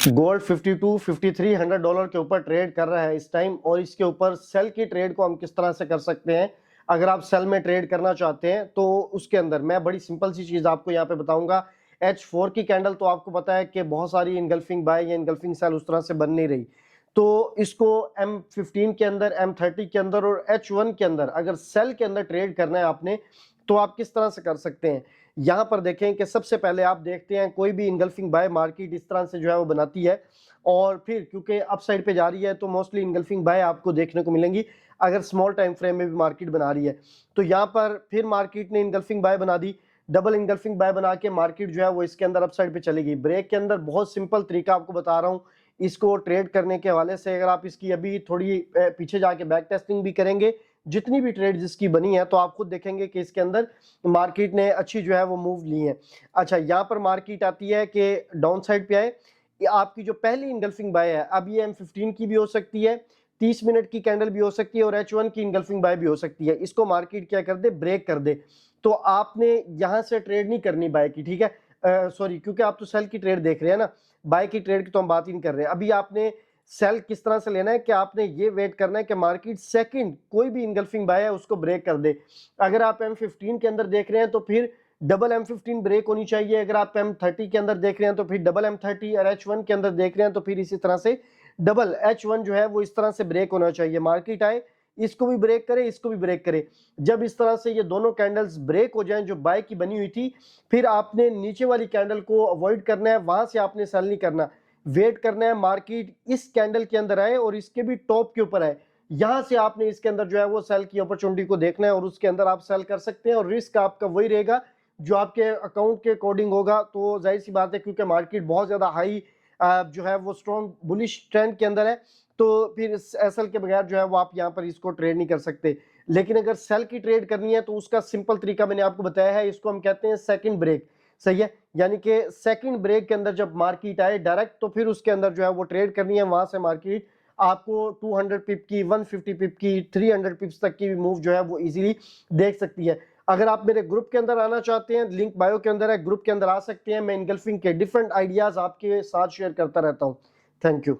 Gold 52 5300 dollar के ऊपर trade कर रहा है इस टाइम, और इसके ऊपर सेल की ट्रेड को हम किस तरह से कर सकते हैं। अगर आप सेल में ट्रेड करना चाहते हैं तो उसके अंदर मैं बड़ी सिंपल सी चीज आपको यहाँ पे बताऊंगा। H4 की कैंडल तो आपको पता है कि बहुत सारी इनगल्फिंग बाय या इनगल्फिंग सेल उस तरह से बन नहीं रही, तो इसको M15 के अंदर, M30 के अंदर और H1 के अंदर अगर सेल के अंदर ट्रेड करना है आपने, तो आप किस तरह से कर सकते हैं। यहाँ पर देखें कि सबसे पहले आप देखते हैं कोई भी इनगल्फिंग बाय मार्केट इस तरह से जो है वो बनाती है, और फिर क्योंकि अप साइड पे जा रही है तो मोस्टली इनगल्फिंग बाय आपको देखने को मिलेंगी अगर स्मॉल टाइम फ्रेम में भी मार्केट बना रही है। तो यहाँ पर फिर मार्केट ने इनगल्फिंग बाय बना दी, डबल इनगल्फिंग बाय बना के मार्केट जो है वो इसके अंदर अप साइड पे चलेगी। ब्रेक के अंदर बहुत सिंपल तरीका आपको बता रहा हूँ इसको ट्रेड करने के हवाले से। अगर आप इसकी अभी थोड़ी पीछे जाके बैक टेस्टिंग भी करेंगे, जितनी भी ट्रेड जिसकी बनी है, तो आप खुद देखेंगे कि इसके अंदर मार्केट ने अच्छी जो है वो मूव ली है। अच्छा, यहाँ पर मार्केट आती है कि डाउन साइड पे आए, आपकी जो पहली इनगल्फिंग बाय है, अब ये M15 की भी हो सकती है, 30 मिनट की कैंडल भी हो सकती है, और H1 की इनगल्फिंग बाय भी हो सकती है। इसको मार्केट क्या कर दे, ब्रेक कर दे। तो आपने यहां से ट्रेड नहीं करनी बाय की, ठीक है, सॉरी, क्योंकि आप तो सेल की ट्रेड देख रहे हैं ना, बाय की ट्रेड की तो हम बात ही नहीं कर रहे हैं। अभी आपने सेल किस तरह से लेना है कि आपने ये वेट करना है कि मार्केट सेकंड कोई भी इनगल्फिंग बाय है उसको ब्रेक कर दे। अगर आप M15 के अंदर देख रहे हैं तो फिर डबल M15 ब्रेक होनी चाहिए, अगर आप M30 के अंदर देख रहे हैं तो फिर डबल M30, और H1 के अंदर देख रहे हैं तो फिर इसी तरह से डबल H1 जो है वो इस तरह से ब्रेक होना चाहिए। मार्केट आए, इसको भी ब्रेक करे, इसको भी ब्रेक करे। जब इस तरह से ये दोनों कैंडल्स ब्रेक हो जाएं जो बाय की बनी हुई थी, फिर आपने नीचे वाली कैंडल को अवॉइड करना है, वहां से आपने सेल नहीं करना, वेट करना है मार्केट इस कैंडल के अंदर आए और इसके भी टॉप के ऊपर आए, यहां से आपने इसके अंदर जो है वो सेल की अपॉर्चुनिटी को देखना है और उसके अंदर आप सेल कर सकते हैं। और रिस्क आपका वही रहेगा जो आपके अकाउंट के अकॉर्डिंग होगा। तो जाहिर सी बात है, क्योंकि मार्केट बहुत ज्यादा हाई जो है वो स्ट्रॉन्ग बुलिश ट्रेंड के अंदर है, तो फिर एसएल के बगैर जो है वो आप यहाँ पर इसको ट्रेड नहीं कर सकते। लेकिन अगर सेल की ट्रेड करनी है तो उसका सिंपल तरीका मैंने आपको बताया है, इसको हम कहते हैं सेकंड ब्रेक। सही है, यानी कि सेकंड ब्रेक के अंदर जब मार्केट आए डायरेक्ट, तो फिर उसके अंदर जो है वो ट्रेड करनी है। वहां से मार्केट आपको 200 पिप की, 150 पिप की, 300 पिप्स तक की मूव जो है वो इजीली देख सकती है। अगर आप मेरे ग्रुप के अंदर आना चाहते हैं, लिंक बायो के अंदर है, ग्रुप के अंदर आ सकते हैं। मैं इनगल्फिंग के डिफरेंट आइडियाज आपके साथ शेयर करता रहता हूं। Thank you.